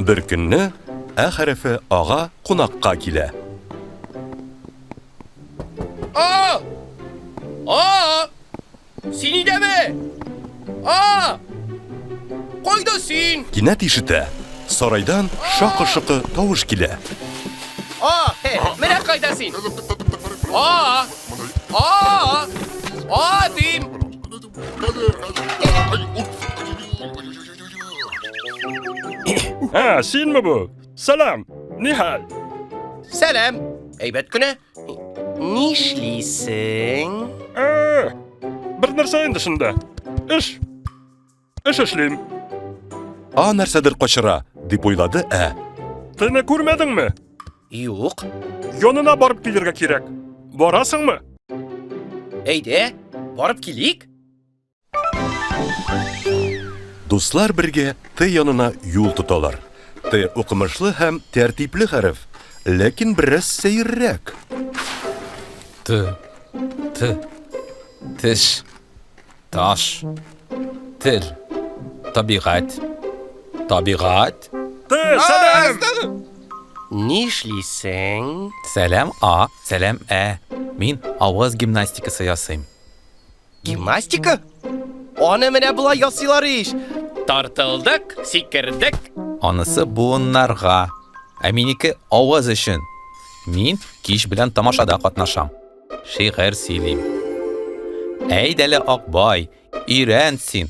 Bir künni Ä harfi ağa qonaqqa kile. Aa! Aa! Seni de mi? Aa! Koyda sin. Кинәт ишетә. Сарайдан шакы-шыкы тавыш килә. Aa! He, merak koyda sin. Aa! Aa! Aa diyeyim. Ha, sen mi bu? Selam. Nihal. Selam. Eybet güne. Nişlisin? Bir narsa dışında. İş. İş işleyim. A нәрсәдер качыра, дип уйлады Ә. Seni görmedin mi? Yok. Yanına barıp gelirge gerek. Varasın mı? Eyde, varıp kilik. Дуслар бергә Т янына юл тоталар. Т укымышлы һәм тәртипле хәреф, ләкин бераз сәеррәк. Tiş, taş, til, tabiat, Selam. Nişlisin? selam A, selam E. Min avaz gimnastikası yasayım. Gimnastika? Ona mene bula yasılar iş. Tartıldık, sikirdik. Anısı bunlarga. Eminiki avaz için. Min kiş bilen tamaşada katnaşam. Şiir sileyim. Ey deli akbay, iğrensin.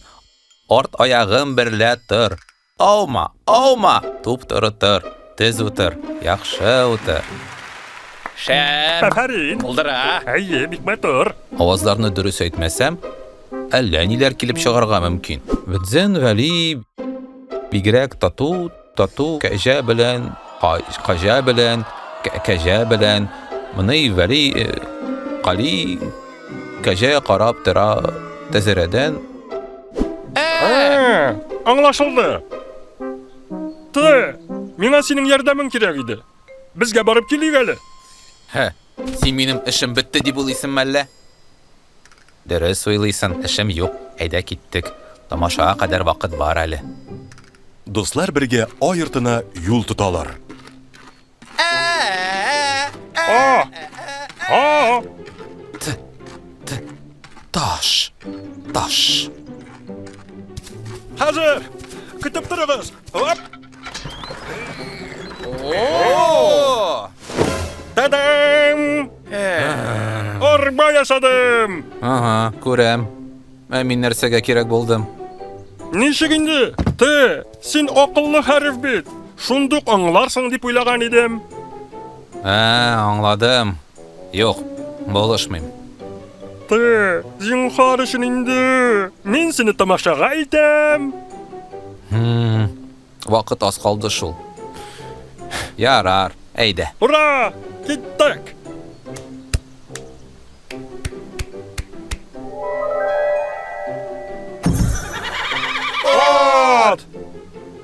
Ort ayağım birle tır. Avma, tup tır. Tez otur, yaxşı otur. Şer. Aferin. Oldur ha. Hey, bikmetur. Avazlarını dürüst etmesem, әллә ниләр килеп чыгарга мөмкин. Бедзен Гали бигрәк тату кәҗә белән, кәҗә белән, моны Вәли Кали кәҗә карап тора тәзәрәдән. Anlaşıldı. T, mina senin yardımın gerek idi. Bizge barıp geliyik әле. Hə, син минем эшем бетте дип уйлыйсың мәллә? Дөрес уйлыйсың, эшем юк. Әйдә киттек. Тамашага кадәр вакыт бар әле. Дуслар бергә ай йортына юл тоталар. Taş. Hazır. Kütüp durunuz. Hop. Tadam. Arba yaşadım. Aha, күрәм. Мин нәрсәгә кирәк булдым? Nişik indi? T, sen akıllı herif bit. Şunduk anlarsın dip uylagan idim. Аңладым. Юк, булышмыйм. T, zinhar işin indi. Min seni tamaşaga item. Вакыт аз калды шул. Ярар, әйдә. Ura, gittik.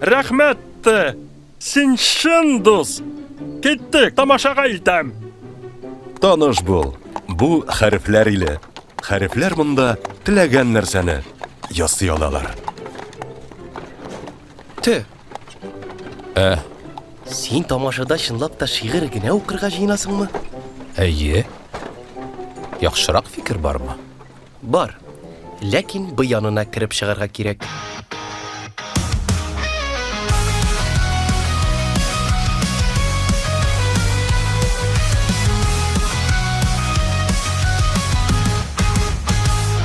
Rəhmət T, sen şın duz. Gittik, tamaşaga item. Таныш бул. Бу хәрефләр иле. Хәрефләр монда теләгән нәрсәне ясый алалар. Tü. Sen tamaşada şınlap da şiir gine okurga jıynasın mı? Әйе. Яхшырак фикер бармы? Бар. Ләкин bu yanına kirip шығарға керек.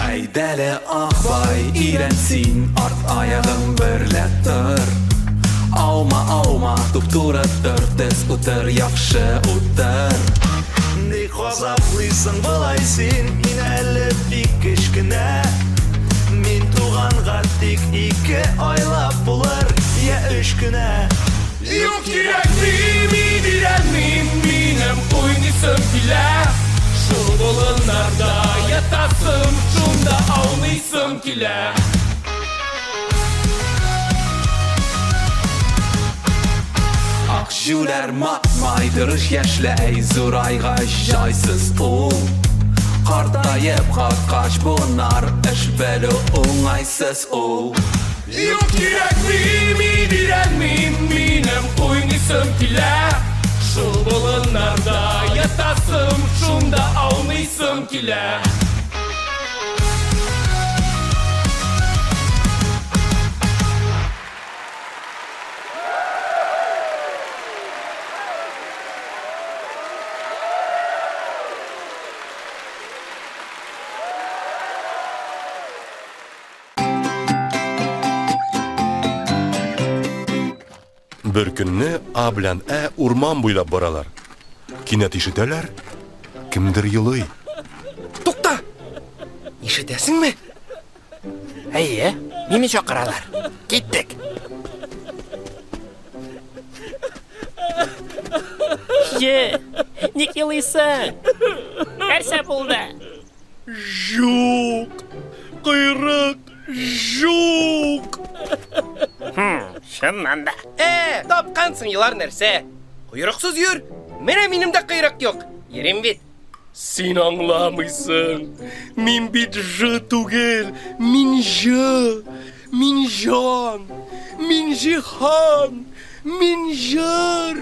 Әйдәле ақбай, иренсин, арт аяғың бірлә тыр. Аума, туп-туры тыр, тез утыр, яхшы утыр. Ник газаплыйсың былай син, мин әле бик кечкенә. Мин туганга тик 2 айлап булыр, я 3 кенә. Yok yürekli mi direnmeyim, benim oynasım bile. Şu bolunlarda yatasım, şunda ağlaysım kile. Akjülər matmaydırış яшьләй, зурайга жайсыз ул. Картайып каткач bunlar, эш бәлү уңайсыз ул. Yok yürekli mi direnmeyim benim oynayasım kile Şu bulunlarda yatasım şunda avlaysım kile Bir günni A bilan A urman boylap boralar. Кинәт ишетәләр. Kimdir yılый. Тукта! Ишетәсеңме? Әйе, мине чакыралар. Киттек. Ник елыйсың? Нәрсә булды? Жук! Кыйрык! Жук! Шыннан да. Тапкансың елар нәрсә? Куйрыксыз йөр. Менә минем дә кыйрык юк. Йөрим бит. Син аңламыйсың. Мин бит жы түгел. Мин жы. Мин жан. Мин жихан. Мин жыр.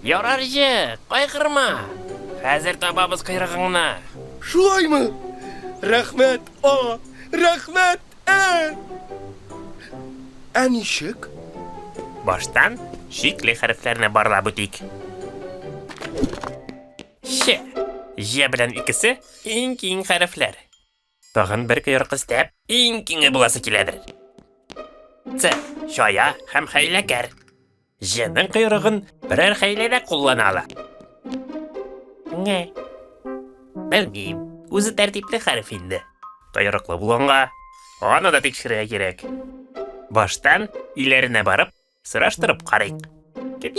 Ярар же, кайгырма. Хәзер табабыз кыйрыгыңны. Шулаймы? Рәхмәт, А. Рәхмәт, Ә. Ә ничек? Баштан шикле хәрефләрне барлап үтик. Ш. Ж белән икесе иң киң хәрефләр. Тагын бер кыйрык истәп, иң киңе буласы киләдер. Ц. Шая һәм хәйләкәр. Жның кыйрыгын берәр хәйләдә кулланалар. Не. Белмим. Үзе тәртипле хәреф инде. Кыйрыклы булганга аны да тикшерергә кирәк. Баштан иләренә барып, сыраштырып карыйк. Кип.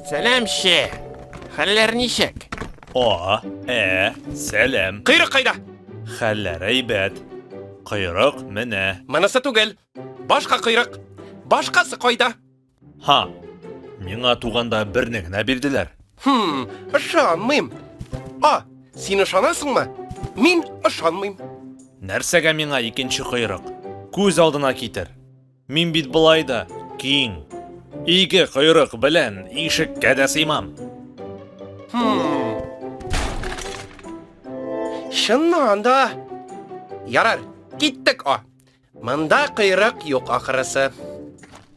Сәлам ше. Хәлләр ничек? А, сәлам. Кыйрык кайда? Хәлләр әйбәт. Кыйрык менә. Монысы түгел. Башка кыйрык. Башкасы кайда? Ха. Миңа туганда берне генә бирделәр. Ышанмыйм. А, син ышанасыңмы? Мин ышанмыйм. Нәрсәгә миңа икенче кыйрык? Күз алдына китер. Мин бит булай да киң. Ике кыйрык белән ишеккә дә сыймам. Шыннан да. Ярар, киттек, А. Монда кыйрык юк ахырысы.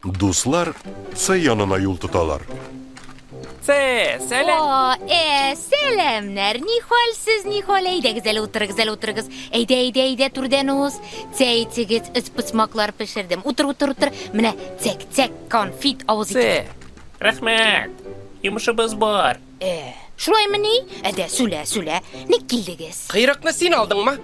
Дуслар С янына юл тоталар. О, сәләмнәр, нихәлсез, нихәл, әйдәгез әле утырыгыз. Әйдә, түрдән Цәйтегез, ыспысмаклар пешердем. Утыр. Менә цәк, конфит авыз итә. Рәхмәт. Йомышыбыз бар. Шулаймы ни? Әдә, сүлә. Ник килдегез? Кыйрыкны син алдыңмы?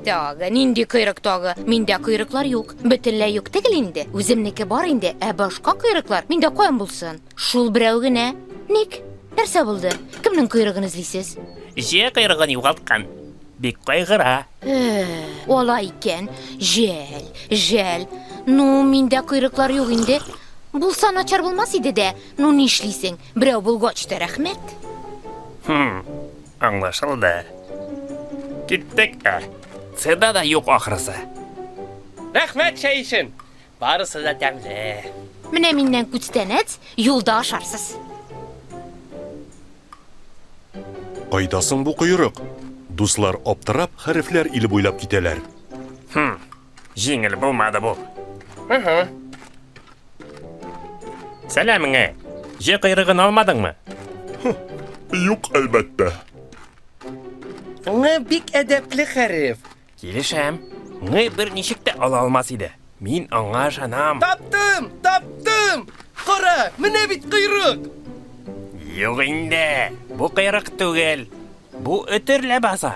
Тагы, нинди кыйрык тагы? Миндә кыйрыклар юк. Бөтенләй юк түгел инде. Үземнеке бар инде, башка кыйрыклар миндә каян булсын? Шул берәү генә. Ник? Нәрсә булды? Кемнең кыйрыгын эзлисез? Же кыйрыгын югалткан. Бик кайгыра. Алай икән. Жәл. Ну, миндә кыйрыклар юк инде. Булса начар булмас иде дә. Ну, нишлисең? Берәү булгач та рәхмәт. Аңлашылды. Киттек, Цеда да юк ахырысы. Рәхмәт чәй өчен. Барысы да тәмле. Менә миннән күчтәнәц, юлда ашарсыз. Кайдасың бу кыйрык? Дуслар аптырап хәрефләр иле буйлап китәләр. Җиңел булмады бу. Сәламыңа. Же кыйрыгын алмадыңмы? Юк, әлбәттә. Бик әдәпле хәреф. Килешәм. Бер ничек тә ала алмас иде. Мин аңа ышанам. Таптым! Кара, менә бит кыйрык. Юк инде. Бу кыйрык түгел. Бу өтерлә баса.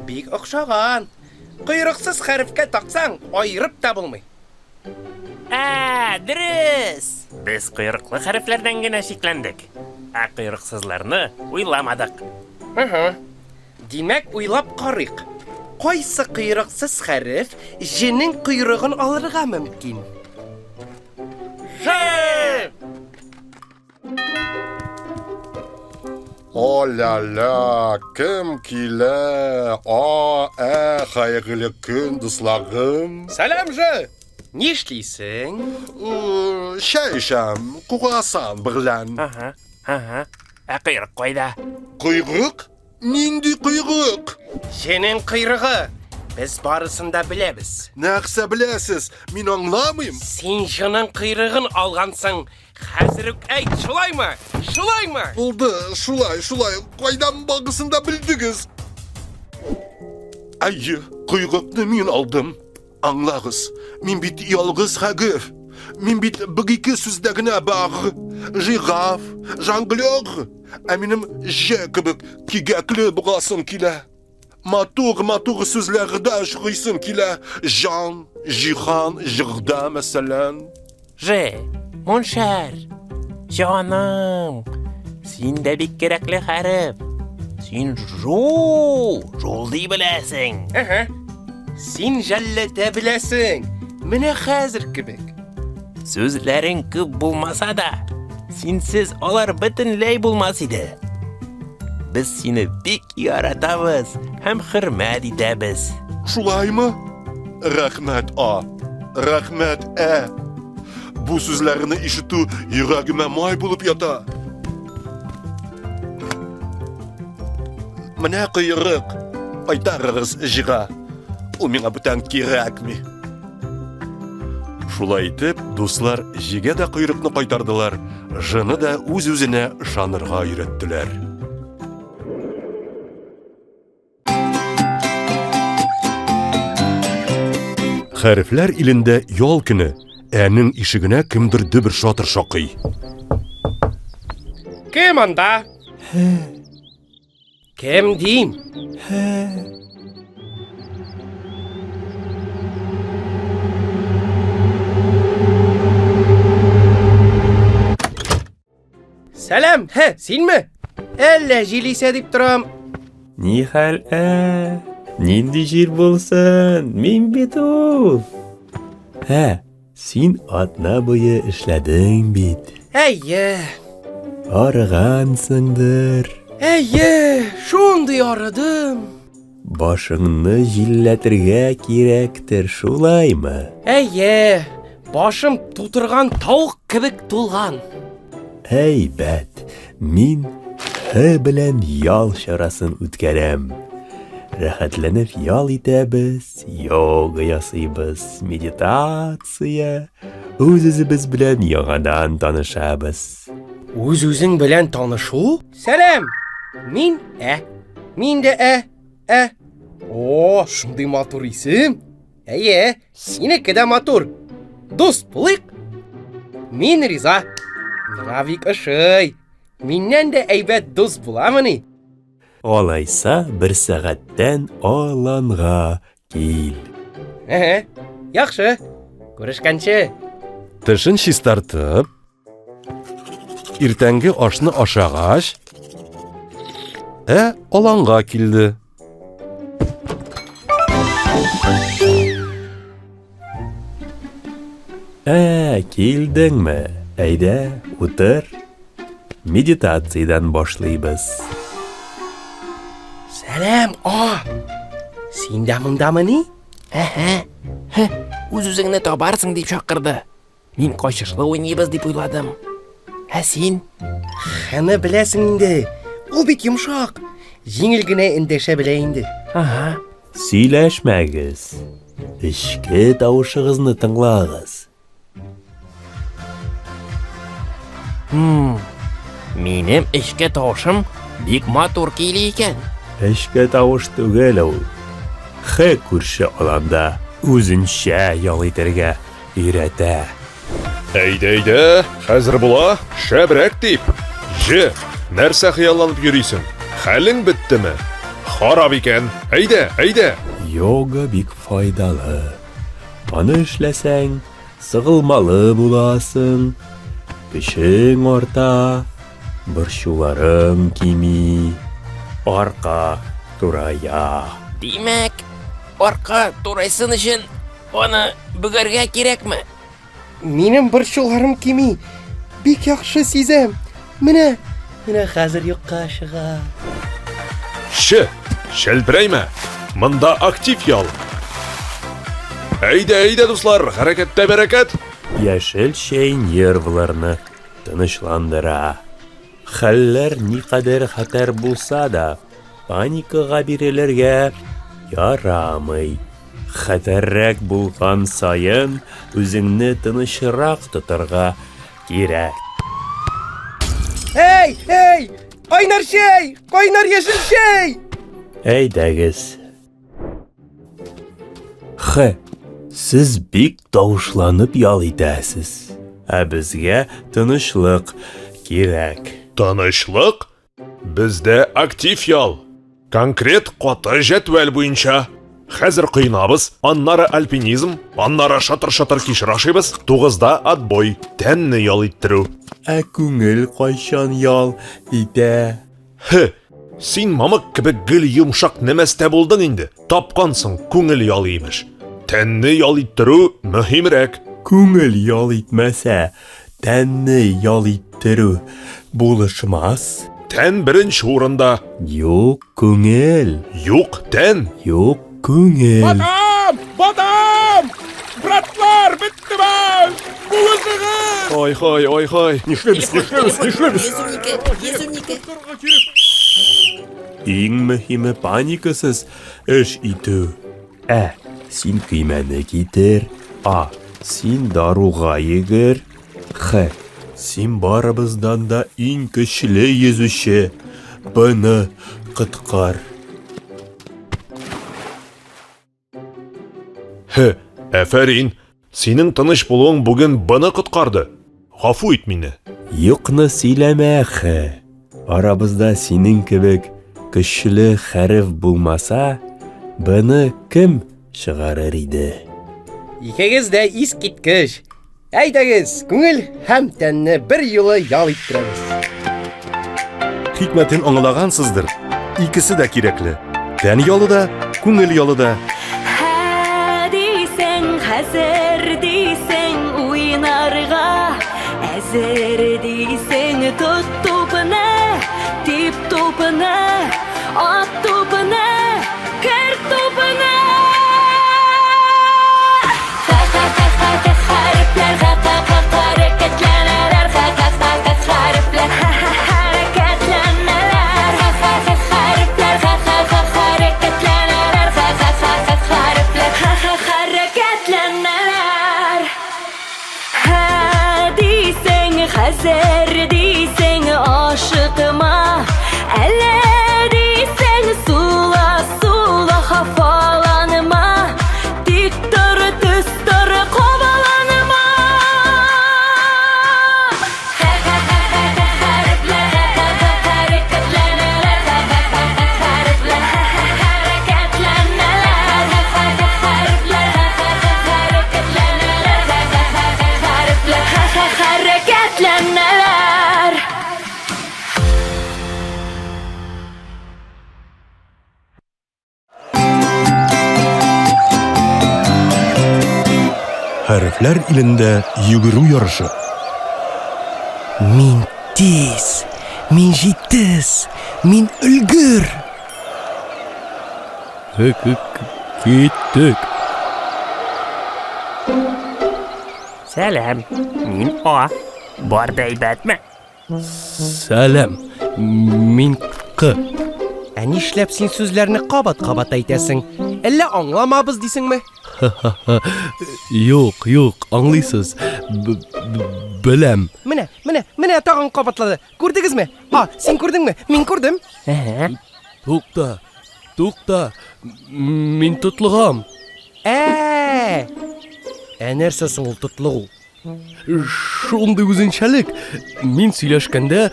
Бик охшаган. Кыйрыксыз хәрефкә таксаң, айырып та булмый. Дөрес. Без кыйрыклы хәрефләрдән генә шикләндек. Кыйрыксызларны уйламадык. Димәк, уйлап карыйк. Кайсы кыйрыксыз хәреф җенең кыйрыгын алырга мөмкин? Ж! Оля-ля, кім килә? Хайгылы күн, дусларым. Сәлам же! Нишлисең? Шәй ішәм, кугасан бірлән. Ага. Ә кыйрык кайда? Құйрық? Нинди құйрық? Сенің кыйрыгы. Біз барысын да білебіз. Нәқсә біләсіз, мен аңламайым. Сен жының кыйрыгын алғансың. Хәзір үк әйт, шулаймы? Шулаймы? Болды, шулай, қайдан бағысында білдігіз. Әйе, құйрықны мен алдым. Аңлағыз, мен бит ялғыз хәгіф. Мен бит бір-екі сөздігіне бар. Жираф, жаңғылер. Әмінім жә кібік кигәклі бұғасын келі. Матур сөзләрді шұрайсын келі. Жан, жихан, жырда мәсәлән. Же, mon cher, canım, sen de bir gerekli herif. Sen jol diye bilesin. Sen jallete bilesin. Mine hazır kibik. Sözlerin küp bulmasa da, sensiz olar bütünley bulmasıydı. Biz seni bik yaratabız, hem hürmet edebіз. Şulaymı? Rahmet A. Rahmet E. Bu sözlerini işitü yüreğime may bulup yata. Mine kıyrık. Aytarırız jığa. O mine büten kirek mi? Şulay etip, dostlar jige de kıyrıkны kaytardılar. Jını da öz-özüne şanırga ürettiler. Хәрефләр илендә ял көне, әнең ишегенә кемдер дөбер шатыр шакый. Kim anda? Kim diyeyim? Selam, sen mi? Elle jilis edip duram. Nihal Nindi jir bolsun, min bit ol. Sen atna boyu işledin bit. Eyye, Arıgansındır. şunday aradım. Başını jilletirge kirektir, şulay mı? Eyye, başım tuturgan tavuk kibik tulgan. Heybet, min bilen yal şarasın ütkerem. Rahatlanıp yal itəbiz, yoga yasıybız, meditatsiya, öz-özübüz bilen yağadan tanışabız. Öz-özün bilen tanıшу? Selam, min de Oo, şunday matur isim. Seniki de matur. Dost bulayık. Min riza. Mavik ışıy. Mindən de eybet dost bulamını. Olaysa bir saatten olanğa kil. Yaxşı. Görüşkənçe. Тышын чистартып, иртәнге ашны ашагач, аланга килде. Kildin mi? Әйдә, утыр. Медитациядан башлыйбыз. Selam, sen de mındamını? Öz-özüңне табарсың деп шақырды. Мен қойшышлы ойнайбыз деп ойладым. Sen? Қаны білесің инде. Ол бит йомшақ. Жеңіл генә эндәшә белә инде. Сөйләшмәгез. Ішкі тавышығызны тыңлағыз. Минем эшкә тавышым бик матур килә икән. Ішкі тавыш түгел ул. Күрше аланда үзенчә ял итәргә өйрәтә. Әйдә, хәзер була, шәбрәк дип. Нәрсә хыялланып йөрисең? Хәлең беттеме? Харап икән. Әйдә. Йога бик файдалы. Аны эшләсәң, сыгылмалы буласың. Көчең арта, борчуларың кими. Арка турая. Димәк, арка турайсын өчен аны бүгәргә кирәкме? Минем борчуларым кими. Бик яхшы сизәм. Менә Менә хәзер юкка чыга. Шәлберәймә. Монда актив ял. Әйдә, дуслар, хәрәкәттә бәрәкәт. Яшел чәй нервларны тынычландыра. Хәлләр никадәр хәтәр булса да, паникага бирелергә ярамый. Хәтәррәк булган сайын үзеңне тынычрак тотырга кирәк. Эй! Кайнар чәй! Кайнар яшел чәй! Әйдәгез. Сез бик тавышланып ял итәсез. Ә безгә тынычлык кирәк. Танышлык? Бездә актив ял. Конкрет каты җәдвәл буенча. Хәзер кыйнабыз, аннары альпинизм, аннары шатыр-шатыр кичер ашыйбыз, 9-да отбой, тәнне ял иттерү. Ә күңел кайчан ял итә? Син мамык кебек гел йомшак нәмәстә булдың инде. Тапкансың күңел ял имеш. Тәнне ял иттерү мөһимрәк. Күңел ял итмәсә, тәнне ял иттерү булышмас. Тән беренче урында. Юк күңел, Юк тән. юк күңел. Батам! Братлар, биттебез! Булышыгыз! Ой. Иң мөһиме паникасыз эш итү. Син көймәне китер. Син даруга йөгер. Син барыбыздан да иң көчле йөзүче. Быны кыткар. Әфәрин, синең тыныч булуың бүген быны коткарды. Гафу ит мине. Юкны сөйләмә. Арабызда синең кебек көчле хәреф булмаса, быны кем чыгарыр иде? Икегез дә ис киткеш. Әйдәгез, күңел һәм тәнне бер юлы ял иттерәбез. Хикмәтен аңлагансыздыр. Икесе дә кирәкле. Тән ялы да, күңел ялы да. Хәзер дисең уйнарга, әзер дисең тот тупына, тип тупына, ат тупына, кер тупына. Хәзер дисең ашыкма, әллә дисең сула хафаланма, тик тор төс тор кабаланма. Hərəkətlənmələr. Хәрефләр илендә йөгерү ярышы. Мин тиз, мин җитез, мин өлгер. Киттек. Сәлам, мин А. Бар да әйбәтме? Сәлам. Мин К. Ә нишләп син сүзләрне кабат-кабат әйтәсең? Әллә аңламабыз дисеңме? Юк, аңлыйсыз. Беләм. Менә тагын кабатлады. Күрдегезме? Син күрдеңме? Мин күрдем. Тукта. Мин тотлыгам. Нәрсә соң ул тотлыгу? Шундый үзенчәлек. Мин сөйләшкәндә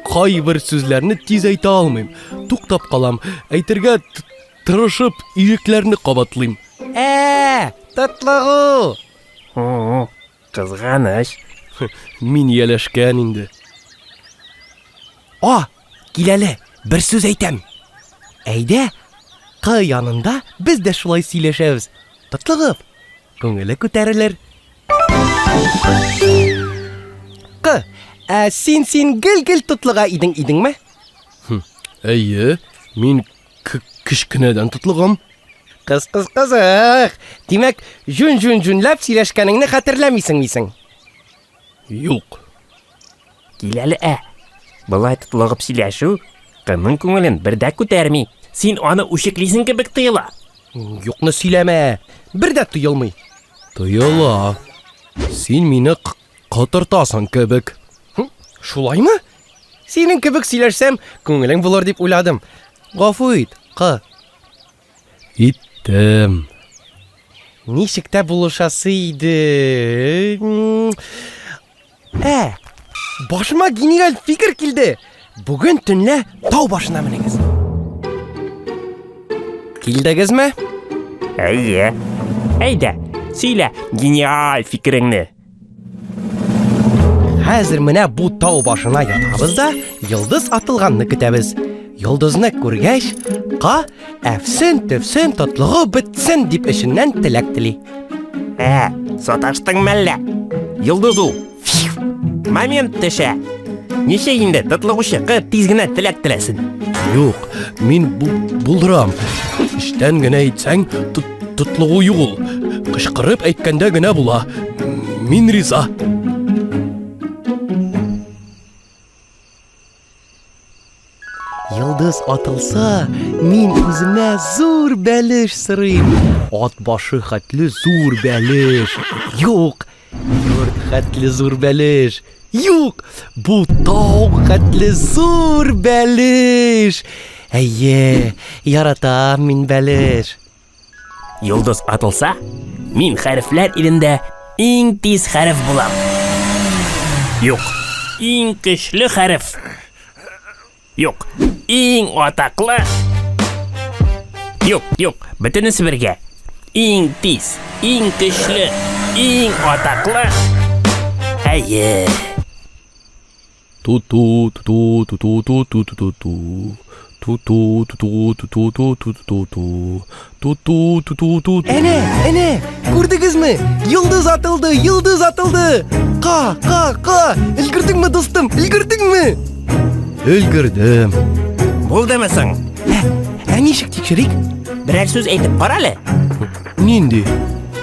кайбер сүзләрне тиз әйтә алмыйм. Туктап калам. Әйтергә тырышып ирекләрне кабатлыйм. Тотлыгу. Кызганыч. Мин яләшкән инде. Кил әле, бер сүз әйтәм. Әйдә, Кы янында без дә шулай сөйләшәбез. Тотлыгып, күңеле күтәрелер. Кы, Син гел тотлыга идеңме? Әйе, мин кішкенеден тотлыгым. Кызык. Димәк, жүнләп сөйләшкәнеңне хәтерләмисең. Юк. Кил әле, Былай тотлыгып сөйләшү кымның күңелен бердә күтәрми. Син аны үчеклисең кебек тыйыла. Юкны сөйләмә. Бердә тыйылмый. Тыйыла. Син мине кытыртасың кебек. Шулаймы? Синең кебек сөйләшсәм, күңелең булыр дип уйладым. Гафу ит, Иттем. Ничек тә булышасы иде? Башыма гениаль фикер килде. Бүген төнлә тау башына менегез. Килдегезме? Әйе. Әйдә, сөйлә гениаль фикереңне. Хәзер менә бу тау башына ятабыз да, йылдыз атылганны көтәбез. Йылдызны күргәч, әфсен тотлыгы бетсен дип эшеннән теләк тели. Саташтың мәллә. Йылдыз ул. Момент төшә. Ничә инде тотлыгучы тиз генә теләк теләсен. Юк, мин булдырам. Иштән генә әйтсәң, тотлыгу юл. Кычкырып әйткәндә генә була. Мин риза. Йылдыз атылса, мин үземә зур бәлеш сырыйм. Ат башы хәтле зур бәлеш. Юк, йорт хәтле зур бәлеш. Юк, бу тау хәтле зур бәлеш. Әйе, яратам мин бәлеш. Йылдыз атылса, мин хәрефләр илендә иң тиз хәреф булам. Юк, иң көчле хәреф. Юк, иң атаклы. Юк, бөтенесе бергә. Иң тиз, иң көчле, иң атаклы. Әйе. Ту-ту. Әнә, күрдегезме? Йылдыз атылды. Ка, өлгердеңме, достым? Өлгердем. Булдымысың? Ничек тикшерик? Берәр сүз әйтеп карале. Нинди?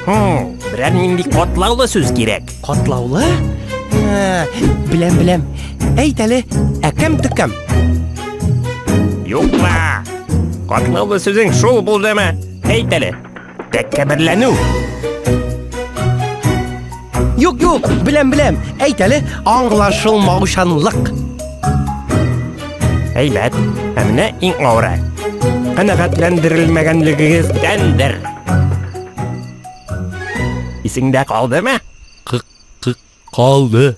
Берәр нинди катлаулы сүз кирәк. Катлаулы? Беләм. Әйт әле, әкәм-төкәм. Юкма. Катлаулы сүзең шул булдымы? Әйт әле. Тәкәбберләнү. Юк, беләм. Әйт әле, аңлашылмаучанлык. Әйбәт, әмнә иң авыры. Канәгатьләндерелмәгәнлегегездәндер. Исеңдә калдымы? Калды.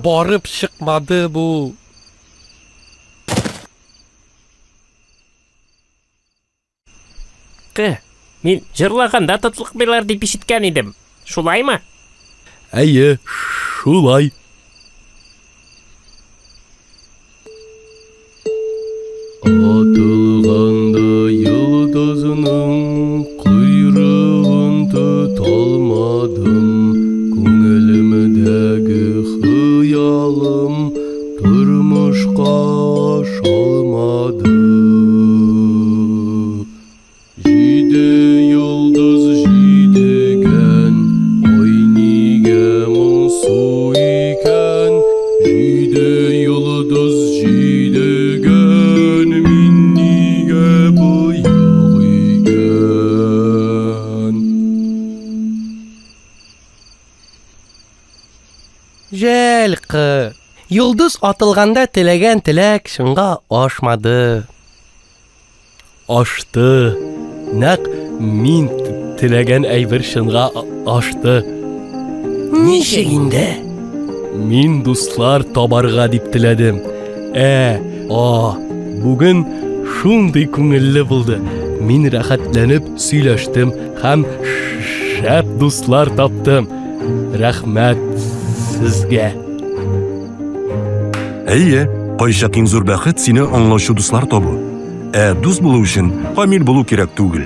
Барып чыкмады бу. Мин җырлаганда тотлык байлар дип ишеткән идем. Шулаймы? Әйе, шулай. Атылганда йылдызның куйрыгын тоталмадым. Күңелемдәге хыялым тормышка ашалмады. Җиде йылдыз җидегән, ай нигә моңсу икән. Җиде йылдыз җидегән, мин нигә боек икән. Жәл, Йылдыз атылганда теләгән теләк шунга ашмады. Ашты. Нәк мин теләгән әйбер шунга ашты. Ничек инде? Мин дуслар табарга дип теләдем. Бүген шундый күңелле булды. Мин рәхәтләнеп сөйләштем һәм шәп дуслар таптым. Рәхмәт сезгә. Әйе, кайчак иң зур бәхет сине аңлаучы дуслар табу. Дус булу өчен камил булу кирәк түгел.